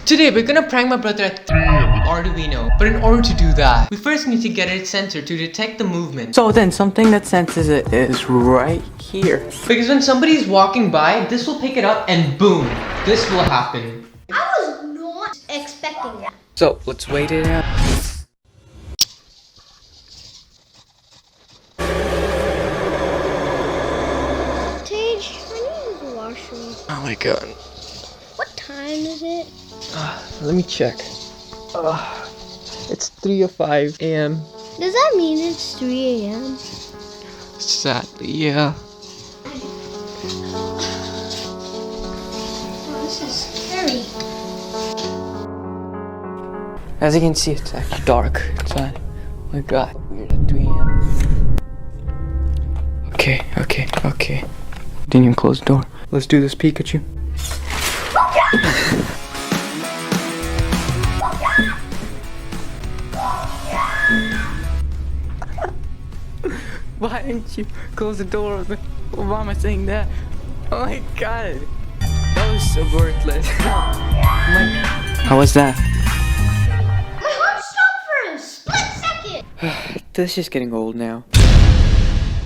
Today we're gonna prank my brother at 3 AM with Arduino, but in order to do that, we first need to get its sensor to detect the movement. So then something that senses it is right here. Because when somebody's walking by, this will pick it up and boom, this will happen. I was not expecting that. So let's wait it out. Tej, I need to use the washroom. Oh my god. What time is it? Let me check. It's 3:05 AM. Does that mean it's 3 a.m.? Sadly, yeah. Oh, this is scary. As you can see, it's actually dark inside. Oh my god, we're at 3 AM. Okay. Didn't even close the door. Let's do this, Pikachu. Why didn't you close the door? Why am I saying that? Oh my god. That was so worthless. How was that? My heart stopped for a split second. This is getting old now.